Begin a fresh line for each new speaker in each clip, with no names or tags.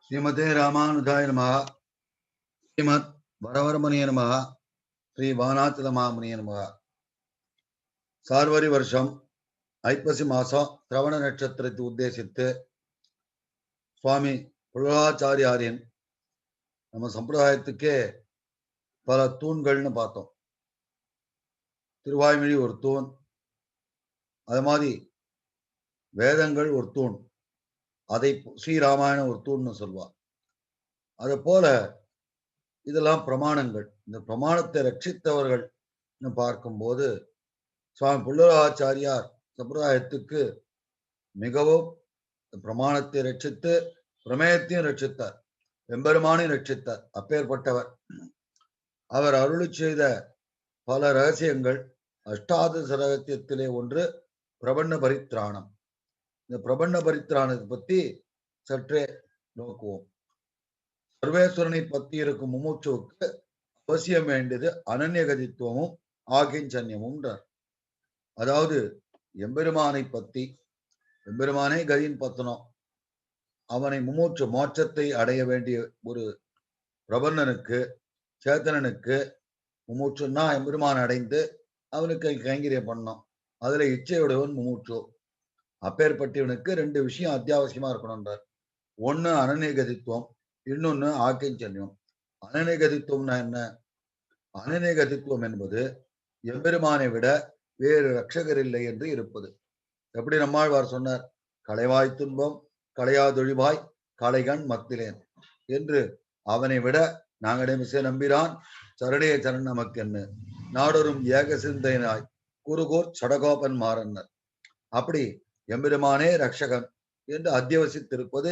ஸ்ரீமதே ராமானுஜாய நமஹ. ஸ்ரீமத் வரவரமுனிய நமஹ. ஸ்ரீ வானாச்சல மாமுனிய நமஹ. சார்வரி வருஷம் ஐப்பசி மாசம் சிரவண நட்சத்திரத்தை உத்தேசித்து சுவாமி புல்லாச்சாரியாரின் நம்ம சம்பிரதாயத்துக்கே பல தூண்கள்னு பார்த்தோம். திருவாய்மொழி ஒரு தூண், அது மாதிரி வேதங்கள் ஒரு தூண், அதை ஸ்ரீராமாயணம் ஒரு தூண்னு சொல்லுவார். அது போல இதெல்லாம் பிரமாணங்கள். இந்த பிரமாணத்தை ரட்சித்தவர்கள் பார்க்கும்போது சுவாமி புல்லராச்சாரியார் சம்பிரதாயத்துக்கு மிகவும் பிரமாணத்தை ரட்சித்து பிரமேயத்தையும் ரட்சித்தார், எம்பெருமானையும் ரட்சித்தார். அப்பேற்பட்டவர். அவர் அருளி செய்த பல ரகசியங்கள். அஷ்டாதச ரகசியத்திலே ஒன்று பிரபண்ண பரித்ராணம். இந்த பிரபண்ண பரித்ராணத்தை பத்தி சற்றே நோக்குவோம். சர்வேஸ்வரனை பத்தி இருக்கும் முமுட்சுவுக்கு அவசியம் வேண்டியது அனன்யகதித்துவமும் ஆகிஞ்சன்யமும். அதாவது எம்பெருமானை பத்தி, எம்பெருமானே கதியின் பத்தனம், அவனை முமூச்சு மோட்சத்தை அடைய வேண்டிய ஒரு பிரபன்னனுக்கு, சேத்தனனுக்கு முமூச்சுன்னா எம்பெருமான் அடைந்து அவனுக்கு கைங்கரியம் பண்ணணும். அதுல இச்சையுடையவன் முமூச்சு. அப்பேற்பட்டவனுக்கு ரெண்டு விஷயம் அத்தியாவசியமா இருக்கணும்ன்றார். ஒண்ணு அனநிகதித்துவம், இன்னொன்னு ஆக்கிஞ்சன்யம். அனநிகதித்துவம்னா என்ன? அனநிகதித்துவம் என்பது எம்பெருமானை விட வேறு ரட்சகர் இல்லை என்று இருப்பது. எப்படி நம்மாழ்வார் சொன்னார், களைவாய் துன்பம் களையாதொழிவாய் களைகண் மத்திலேன் என்று. அவனை விட நாங்களிடமிசை நம்பிரான் சரடைய சரண் நமக்கென்னு நாடொரும் ஏக சிந்தையினாய் குருகூர் சடகோபன் மாறன்னர். அப்படி எம்பெருமானே ரட்சகன் என்று அத்தியவசித்திருப்பது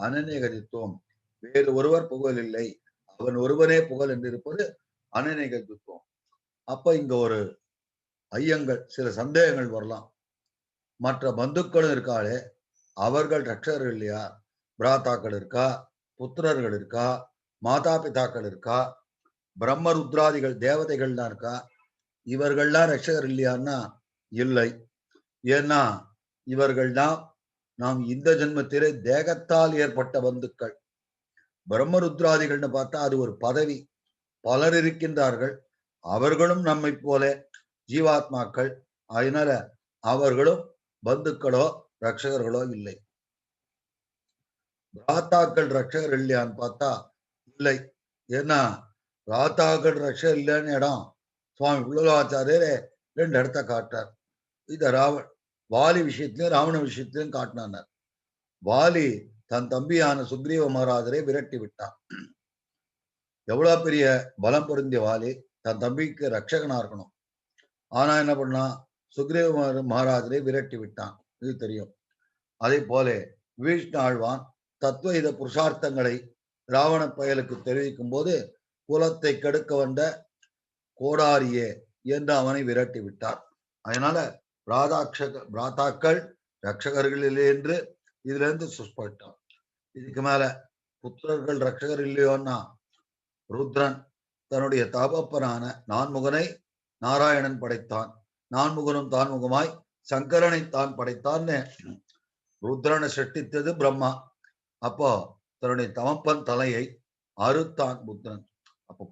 அனநிகதித்துவம். வேறு ஒருவர் புகழ் இல்லை, அவன் ஒருவனே புகழ் என்று இருப்பது அனநிகதித்துவம். அப்ப இங்க ஒரு ஐயங்கள், சில சந்தேகங்கள் வரலாம். மற்ற பந்துக்களும் இருக்காளே, அவர்கள் ரட்சகர்கள் இல்லையா? பிராத்தாக்கள் இருக்கா, புத்திரர்கள் இருக்கா, மாதா பிதாக்கள் இருக்கா, பிரம்ம ருத்ராதிகள் தேவதைகள் தான் இருக்கா, இவர்கள்லாம் ரட்சகர் இல்லையான்னா இல்லை. ஏன்னா இவர்கள் தான் நாம் இந்த ஜென்மத்திலே தேகத்தால் ஏற்பட்ட பந்துக்கள். பிரம்ம ருத்ராதிகள்னு பார்த்தா அது ஒரு பதவி. பலர் இருக்கின்றார்கள், அவர்களும் நம்மை போல ஜீவாத்மாக்கள். அதனால அவர்களும் பந்துக்களோ ரட்சகர்களோ இல்லை. பிராத்தாக்கள் ரட்சகர் இல்லையான்னு பார்த்தா இல்லை. ஏன்னா பிராத்தாக்கள் ரட்சகர் இல்லைன்னு இடம் சுவாமி புல்லராச்சாரியரே ரெண்டு இடத்த காட்டார். இத வாலி விஷயத்திலையும் ராவண விஷயத்திலையும் காட்டினார். வாலி தன் தம்பியான சுக்ரீவ மகாராஜரை விரட்டி விட்டான். எவ்வளவு பெரிய பலம் பொருந்திய வாலி, தன் தம்பிக்கு ரட்சகனா இருக்கணும். ஆனா என்ன பண்ணா, சுக்ரீவ மகாராஜரை விரட்டி விட்டான். இது தெரியும். அதே போல விஷ்ணு ஆழ்வான் தத்துவ புருஷார்த்தங்களை ராவண பயலுக்கு தெரிவிக்கும் போது குலத்தை கெடுக்க வந்த கோடாரியே என்று அவனை விரட்டி விட்டார். அதனால பிராதாக்கள் ரட்சகர்கள் இல்லை என்று இதுல இருந்து சுஸ்பட்டான். இதுக்கு மேல புத்திரர்கள் ரட்சகர் இல்லையோன்னா, ருத்ரன் தன்னுடைய தகப்பனான நான்முகனை நாராயணன் படைத்தான், நான்முகனும் தான்முகமாய் சங்கரனை தான் படைத்தான்னு. ருத்ரனை சட்டித்தது பிரம்மா. அப்போ தன்னுடைய தமப்பன் தலையை அறுத்தான் புத்திரன். அப்போ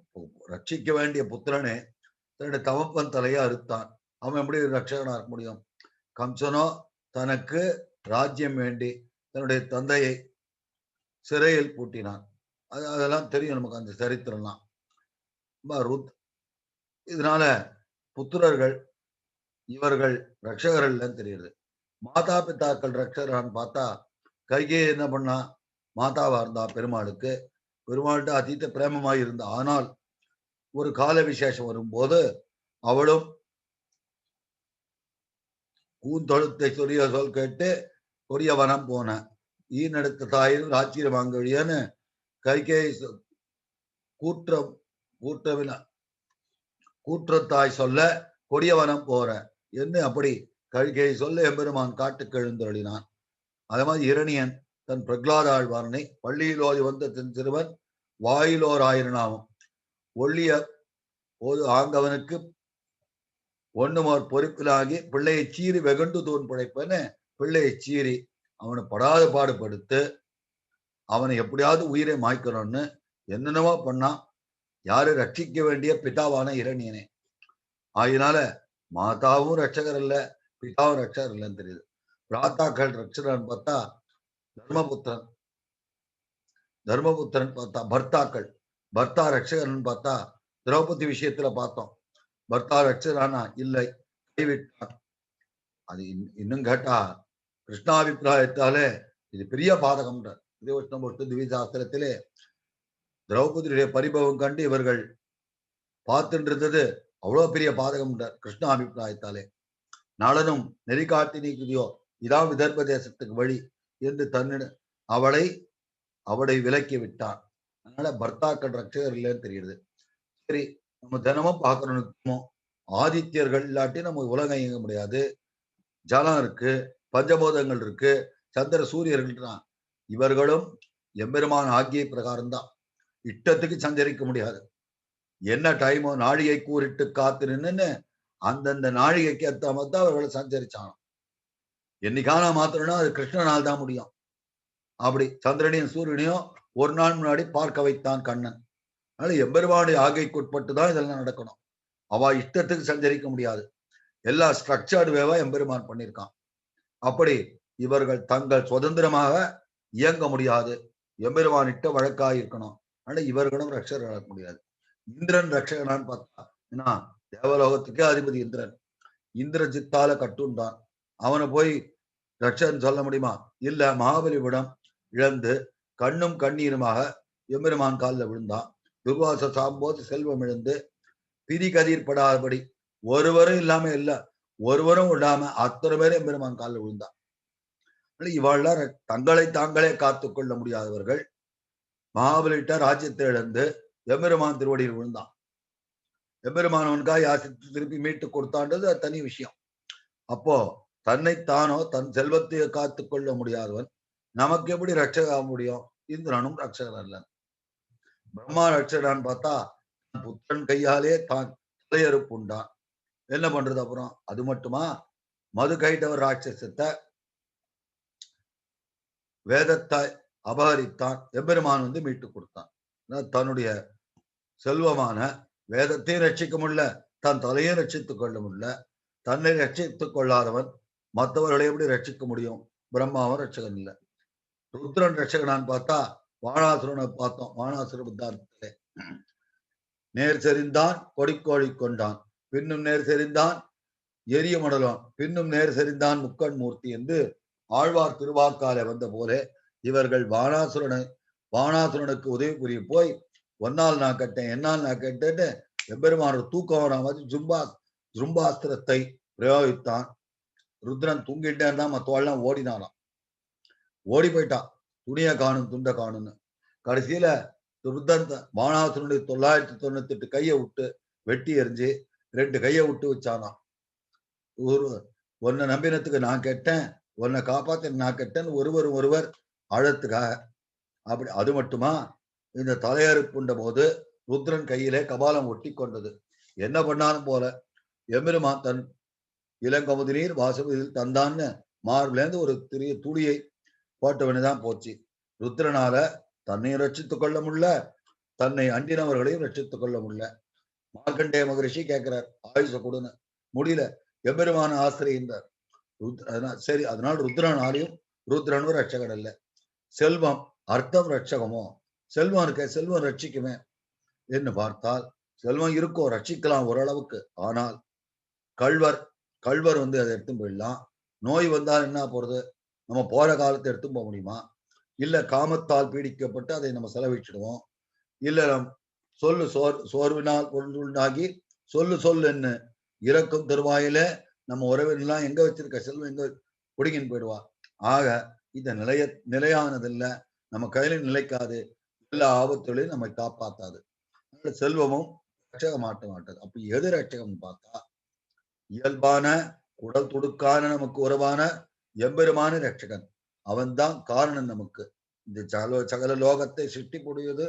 ரட்சிக்க வேண்டிய புத்திரனே தன்னுடைய தமப்பன் தலையை அறுத்தான். அவன் எப்படி ரட்சகனா இருக்க முடியும்? கம்சனோ தனக்கு ராஜ்யம் வேண்டி தன்னுடைய தந்தையை சிறையில் பூட்டினான். அதெல்லாம் தெரியும் நமக்கு, அந்த சரித்திரம்லாம். இதனால புத்திரர்கள் இவர்கள் ரட்சகர்கள் தெரியுது. மாதா பிதாக்கள் ரட்சகரான்னு பார்த்தா, கைகேயி என்ன பண்ணா, மாதாவா இருந்தா பெருமாளுக்கு, பெருமாள்கிட்ட அதீத பிரேமமாய் இருந்தா. ஆனால் ஒரு கால விசேஷம் வரும்போது அவளும் கூந்தொழுத்தை சொரிய சொல் கேட்டு கொரிய வனம் போன ஈனெடுத்த தாயிரும் ராச்சியம் வாங்கழியன்னு கைகேயி கூற்றத்தாய் சொல்ல கொடியவனம் போற என்று அப்படி கைகேயி சொல்ல எம்பெருமான் காட்டுக்கு எழுந்தருளினான். அதே மாதிரி இரணியன் தன் பிரகலாத ஆழ்வாரனை பள்ளியிலோதி வந்த தன் சிறுவன் வாயிலோர் ஆயிரனாவும் ஒள்ளிய போது ஆங்கவனுக்கு ஒண்ணுமோர் பொறுப்பிலாகி பிள்ளையை சீறி வெகுண்டு தூண் படைப்பன்னு பிள்ளையை சீறி அவனை படாத பாடுபடுத்து அவனை எப்படியாவது உயிரை மாய்க்கணும்னு என்னென்னவோ பண்ணா. யாரு ரட்சிக்க வேண்டிய பிதாவான இரணியனே. ஆயினால மாதாவும் ரட்சகர் இல்ல, பிதாவும் ரட்சகர் இல்லைன்னு தெரியுது. பிராத்தாக்கள் ரட்சகர்னு பார்த்தா தர்மபுத்திரன். தர்மபுத்திரன் பார்த்தா பர்த்தாக்கள். பர்த்தா ரட்சகர்னு பார்த்தா திரௌபதி விஷயத்துல பார்த்தோம். பர்த்தா ரட்சகரானா இல்லை, கைவிட்டார். அது இன்னும் கேட்டா கிருஷ்ணாபிப்பிராயத்தாலே இது பெரிய பாதகம்ன்றார். திவ்ய சாஸ்திரத்திலே திரௌபதியுடைய பரிபவம் கண்டு இவர்கள் பார்த்துட்டு இருந்தது அவ்வளவு பெரிய பாதகம்ன்றார் கிருஷ்ணாபிப்பிராயத்தாலே. நளனும் நெறி காட்டி நீக்குதியோ, இதான் விதர்ப தேசத்துக்கு வழி என்று அவளை விலக்கி விட்டான். அதனால பர்த்தாக்கள் ரட்சகர் இல்லைன்னு தெரியுது. சரி, நம்ம தினமும் பார்க்கணும். ஆதித்யர்கள் இல்லாட்டி நம்ம உலகம் இயங்க முடியாது. ஜலம் இருக்கு, பஞ்சபோதங்கள் இருக்கு, சந்திர சூரியர்கள். இவர்களும் எம்பெருமான ஆகிய பிரகாரம் தான். இஷ்டத்துக்கு சஞ்சரிக்க முடியாது. என்ன டைமோ நாழிகை கூறிட்டு காத்து நின்னு அந்தந்த நாழிகைக்கு ஏற்ற மாதிரி தான் அவர்களை சஞ்சரிச்சானோ. என்னைக்கான மாத்திரம்னா அது கிருஷ்ணனால் தான் முடியும். அப்படி சந்திரனையும் சூரியனையும் ஒரு நாள் முன்னாடி பார்க்க வைத்தான் கண்ணன். அதனால எம்பெருமானுடைய ஆகைக்குட்பட்டு தான் இதெல்லாம் நடக்கணும். அவ இஷ்டத்துக்கு சஞ்சரிக்க முடியாது. எல்லா ஸ்ட்ரக்சர்டு வேவா எம்பெருமான் பண்ணியிருக்கான். அப்படி இவர்கள் தங்கள் சுதந்திரமாக இயங்க முடியாது. எம்பெருமான் இட்ட வழக்காக இருக்கணும். ஆனா இவர்களும் ரட்சகர் வளர்க்க முடியாது. இந்திரன் ரட்சகனான்னு பார்த்தா ஏன்னா தேவலோகத்துக்கே அதிபதி இந்திரன். இந்திரஜித்தால கட்டுண்டான். அவனை போய் ரட்சகன் சொல்ல முடியுமா? இல்ல, மகாபலிபுரம் இழந்து கண்ணும் கண்ணீருமாக எம்பெருமான் காலில் விழுந்தான். துர்வாச சாம்போது செல்வம் இழந்து பிரி கதிர்படாதபடி ஒருவரும் இல்லாம இல்ல, ஒருவரும் விடாம அத்தனை பேரும் எம்பெருமான் காலில் விழுந்தான். இவாள்லாம் தங்களை தாங்களே காத்துக் கொள்ள முடியாதவர்கள். மகாபலிட்ட ராஜ்யத்தை இழந்து எம்பெருமான் திருவடியில் விழுந்தான். எம்பெருமானவனுக்காக யாசித்து திருப்பி மீட்டு கொடுத்தான்றது அது தனி விஷயம். அப்போ தன்னைத்தானோ தன் செல்வத்தை காத்துக் கொள்ள முடியாதவன் நமக்கு எப்படி ரட்சக ஆக முடியும்? இந்திரனும் ரட்சகர் அல்ல. பிரம்மா ரட்சகரான்னு பார்த்தா புத்திரன் கையாலே தான் தலையறுப்புண்டான். என்ன பண்றது அப்புறம்? அது மட்டுமா, மது கைட்டவர் ராட்சசத்தை வேதத்தை அபகரித்தான். எம்பெருமான் மீட்டு கொடுத்தான். தன்னுடைய செல்வமான வேதத்தையும் ரட்சிக்க முடியல, தன் தலையும் ரட்சித்துக் கொள்ள முடியல. தன்னை ரட்சித்துக் கொள்ளாதவன் மற்றவர்களை எப்படி ரட்சிக்க முடியும்? பிரம்மாவும் ரட்சகன் இல்லை. ருத்ரன் ரட்சகனான்னு பார்த்தா வானாசுரனை பார்த்தோம். வானாசுர புத்தார்த்தத்திலே நேர் செறிந்தான் கொடிக்கோழி கொண்டான், பின்னும் நேர் செறிந்தான் எரிய மடலான், பின்னும் நேர் செறிந்தான் முக்கண் மூர்த்தி என்று ஆழ்வார் திருவாக்காலே வந்த போலே இவர்கள் வானாசுரனுக்கு உதவி புரிய போய் ஒன்னால் நான் கட்டேன், என்னால் நான் கட்டேன்னு எம்பெருமான தூக்கம் வரா மாதிரி ஜும்பாஸ்திரத்தை பிரயோகித்தான். ருத்ரன் தூங்கிட்டே இருந்தா மத்தவாள்லாம் ஓடினானாம். ஓடி போயிட்டான், துணியை காணும் துண்டை காணும்னு. கடைசியில ருத்ரன் வானாசுரனுடைய 998 கையை விட்டு வெட்டி எறிஞ்சு 2 கையை விட்டு வச்சானாம். ஒன்னை நம்பினத்துக்கு நான் கெட்டேன், உன்னை காப்பாத்த நான் கெட்டேன்னு ஒருவர் அழத்துக்காக. அப்படி அது மட்டுமா, இந்த தலையறுப்புண்ட போது ருத்ரன் கையிலே கபாலம் ஒட்டி கொண்டது. என்ன பண்ணாலும் போல எம்பெருமான் தன் இளங்கமுது நீர் வாசபதியில் தந்தான்னு மார்பிலேருந்து ஒரு திரிய துளியை போட்டவனுதான் போச்சு. ருத்ரனால தன்னையும் ரட்சித்துக் கொள்ள முடியல, தன்னை அண்டினவர்களையும் ரட்சித்துக் கொள்ள முடியல. மார்க்கண்டேய மகரிஷி கேட்கிறார், ஆயுச கொடுன்னு. முடியல, எம்பெருமான ஆசிரியின்றார். சரி, அதனால ருத்ரனும் ரட்சகன் அல்ல. செல்வம் அர்த்தம் ரட்சகமோ? செல்வம் இருக்க, செல்வம் ரட்சிக்குமே என்று பார்த்தால் செல்வம் இருக்கும், ரட்சிக்கலாம் ஓரளவுக்கு. ஆனால் கல்வர் அதை எடுத்து போயிடலாம். நோய் வந்தால் என்ன போறது? நம்ம போற காலத்தை எடுத்து போக முடியுமா? இல்ல காமத்தால் பீடிக்கப்பட்டு அதை நம்ம செலவிச்சிடுவோம். இல்ல நம் சோர்வினால் பொருளாகி சொல்லு என்ன இறக்கும் தருவாயில நம்ம உறவினெல்லாம் எங்க வச்சிருக்க செல்வம் எங்க குடிங்கின்னு போயிடுவா. ஆக இந்த நிலையானதில்லை, நம்ம கையில நிலைக்காது, எல்லா ஆபத்துகளையும் நம்மை காப்பாத்தாது. செல்வமும் ரட்சக மாட்டது. அப்ப எது ரட்சகம் பார்த்தா இயல்பான உடல் துடுக்கான நமக்கு உறவான எம்பெருமான ரட்சகன். அவன்தான் காரணம். நமக்கு இந்த சகல லோகத்தை சிருஷ்டி கூடியது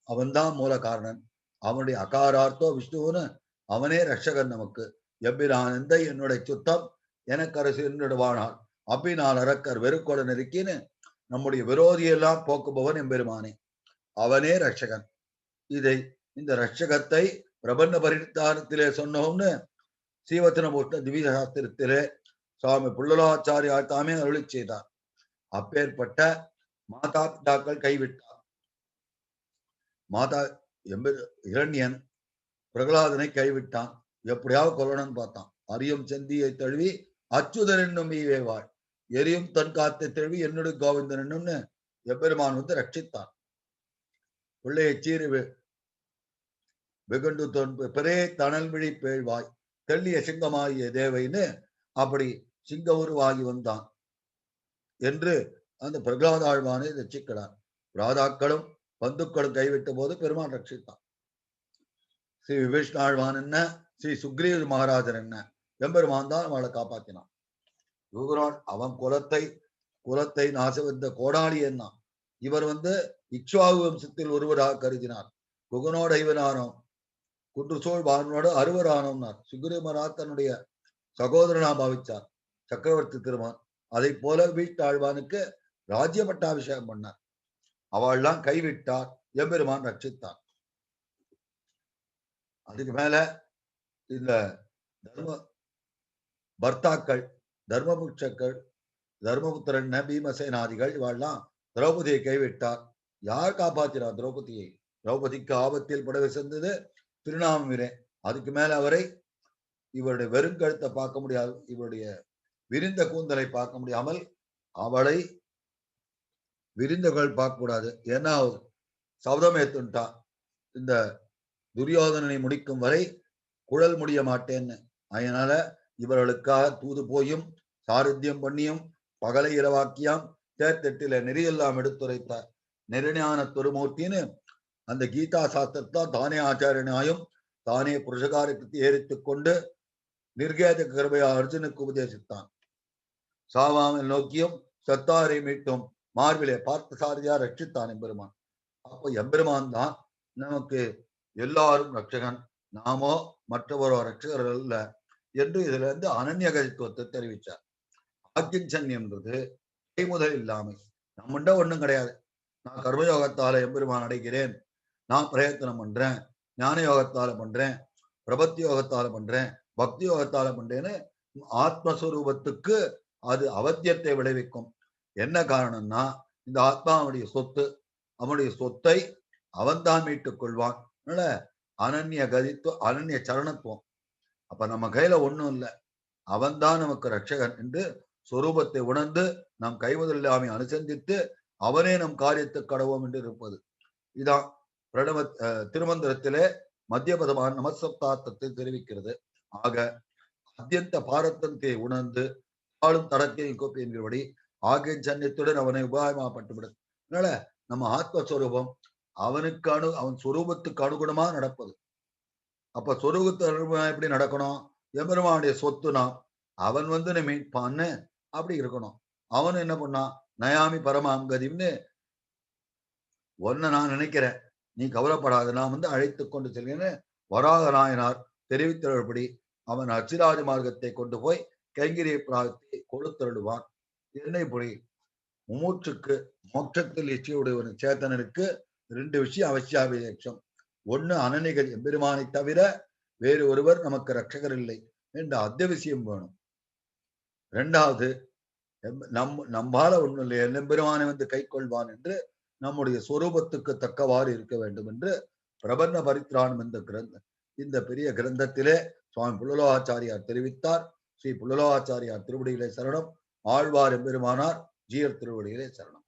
அவன்தான் மூல காரணன். அவனுடைய அகாரார்த்தோ விஷ்ணுன்னு அவனே ரட்சகன் நமக்கு. எம்பிரானந்த என்னுடைய சுத்தம் எனக்கு அரசு என்னுடைய வானாள் அப்படி நான் அரக்கர் வெறுக்கொட நெருக்கின்னு நம்முடைய விரோதியெல்லாம் போக்குபவன் எம்பெருமானே, அவனே ரட்சகன். இந்த ரட்சகத்தை பிரபந்த பரித்தானத்திலே சொன்னோம்னு சீவத்தினமூர்த்த திவ்ய சாஸ்திரத்திலே சுவாமி புள்ளலாச்சாரியார் தாமே அருளி செய்தார். அப்பேற்பட்ட மாதா பிதாக்கள் கைவிட்டார். மாதா இரண்யன் பிரகலாதனை கைவிட்டான். எப்படியாவது கொல்லணும்னு பார்த்தான். அரியும் செந்தியை தழுவி அச்சுதன் என்னும் ஈவேவாள், எரியும் தன் காத்தை தழுவி என்னுடைய கோவிந்தன் என்னும்னு எம்பெருமான் வந்து ரட்சித்தான். பிள்ளையை சீறி வெகுண்டு பெரே தணல் விழி பேழ்வாய் தெள்ளிய சிங்கமாகிய தேவைன்னு அப்படி சிங்க உருவாகி வந்தான் என்று அந்த பிரகலாத ஆழ்வானை ரட்சிக்கிறார். ராதாக்களும் பந்துக்களும் கைவிட்ட போது பெருமான் ரட்சித்தான். ஸ்ரீ விபீஷ்ண ஆழ்வான் என்ன, ஸ்ரீ சுக்ரீவ மகாராஜர் என்ன, எம்பெருமான் தான் அவளை காப்பாற்றினான். அவன் குலத்தை நாசவந்த கோடாளி என்ன, இவர் வந்து இக்ஷ்வாகு வம்சத்தில் ஒருவராக கருதினார். குகனோட இவனானோம், குன்றுசோழ் வானோட அறுவரானோம்னார். சுக்ரீவ மகாராஜ் தன்னுடைய சகோதரனா பாவிச்சார் சக்கரவர்த்தி திருமான். அதை போல வீட்டாழ்வானுக்கு ராஜ்ய பட்டாபிஷேகம் பண்ணார். அவள்லாம் கைவிட்டார், எம்பெருமான் ரட்சித்தார். அதுக்கு மேல இந்த பர்த்தாக்கள், தர்மபுட்சக்கள், தர்மபுத்திரன் பீமசேனாதிகள் இவாள்லாம் திரௌபதியை கைவிட்டார். யார் காப்பாற்றினார் திரௌபதியை? திரௌபதிக்கு ஆபத்தில் படவை சென்றது திருநாமவிரே. அதுக்கு மேல அவரை இவருடைய வெறுங்கழுத்தை பார்க்க முடியாது, இவருடைய விரிந்த கூந்தலை பார்க்க முடியாமல் அவளை விரிந்தகள் பார்க்க கூடாது. ஏன்னா சபதம் ஏத்துட்டா, இந்த துரியோதனனை முடிக்கும் வரை குழல் முடிய மாட்டேன்னு. அதனால இவர்களுக்காக தூது போயும் சாரத்தியம் பண்ணியும் பகலை இரவாக்கியாம் தேர்தெட்டில நெறியெல்லாம் எடுத்துரைத்தார். நெருஞான திருமூர்த்தின்னு அந்த கீதா சாஸ்திரத்தான் தானே ஆச்சாரியனாயும் தானே புருஷகாரத்தை ஏறித்துக் கொண்டு நிர்கேத கிருபையா அர்ஜுனுக்கு உபதேசித்தான். சாவாமல் நோக்கியும் சத்தாரை மீட்டும் மார்பிலே பார்த்த சாரதியா ரட்சித்தான் எம்பெருமான். அப்போ எம்பெருமான் தான் நமக்கு எல்லாரும் ரட்சகன், நாமோ மற்றவரோ ரட்சகர்கள் அல்ல என்று இதுல இருந்து அனன்யகத்துவத்தை தெரிவிச்சார். ஆக்கிஞ்சன்யம்ன்றது கை முதல் இல்லாமை. நம்மண்ட ஒண்ணும் கிடையாது. நான் கர்மயோகத்தால எம்பெருமான் அடைகிறேன், நான் பிரயத்தனம் பண்றேன், ஞான யோகத்தால பண்றேன், பிரபத்தி யோகத்தால பண்றேன், பக்தி யோகத்தால பண்றேன்னு ஆத்மஸ்வரூபத்துக்கு அது அவத்தியத்தை விளைவிக்கும். என்ன காரணம்னா இந்த ஆத்மாவுடைய சொத்து, அவனுடைய சொத்தை அவன் தான் மீட்டுக் கொள்வான். அதனால அனன்ய கதித்துவம், அனன்ய சரணத்துவம். அப்ப நம்ம கையில ஒண்ணும் இல்லை, அவன் தான் நமக்கு ரட்சகன் என்று சொரூபத்தை உணர்ந்து நாம் கைவதில்லாமை அனுசந்தித்து அவனே நம் காரியத்தை கடவோம் என்று இருப்பது. இதான் பிரணவ திருமந்திரத்திலே மத்தியபதமான நமசப்தார்த்தத்தை தெரிவிக்கிறது. ஆக அத்தியந்த பாரத்தத்தை உணர்ந்து ஆளும் தடக்கை கோப்பி என்கிறபடி ஆகிய சன்னியத்துடன் அவனை உபாயமாப்பட்டுவிடும். அதனால நம்ம ஆத்மஸ்வரூபம் அவனுக்கு அவன் சொரூபத்துக்கு அனுகுணமா நடப்பது. அப்ப சொரூபத்து எப்படி நடக்கணும்? எம்பெருமானுடைய சொத்துனா அவன் வந்து மீட்பான்னு அப்படி இருக்கணும். அவன் என்ன பண்ணான்? நயாமி பரமாங்கதின்னு ஒன்ன நான் நினைக்கிறேன், நீ கவலைப்படாத, நான் வந்து அழைத்து கொண்டு செல்கிறேன்னு வராக நாயனார் தெரிவித்தபடி அவன் அச்சிராஜ மார்க்கத்தை கொண்டு போய் கைங்கிரிய பிராயத்தை கொடுத்தருடுவான். என்னை புரி முமூச்சுக்கு மோட்சத்தில் இச்சையுடைய சேத்தனனுக்கு 2 விஷயம் அவசியாபேட்சம். ஒண்ணு அனநிகள் எம்பெருமானை தவிர வேறு ஒருவர் நமக்கு ரட்சகர் இல்லை என்ற அத்தியவசியம் வேணும். 2வது நம்பால ஒண்ணும் இல்லை, எம்பெருமானை வந்து கை கொள்வான் என்று நம்முடைய சொரூபத்துக்கு தக்கவாறு இருக்க வேண்டும் என்று பிரபன்ன பரித்ராணம் இந்த பெரிய கிரந்தத்திலே சுவாமி புள்ளலோகாச்சாரியார் தெரிவித்தார். ஸ்ரீ புள்ளலோகாச்சாரியார் திருவடியிலே சரணம். ஆழ்வார் எம்பெருமானார் ஜீயர் திருவடியிலே சரணம்.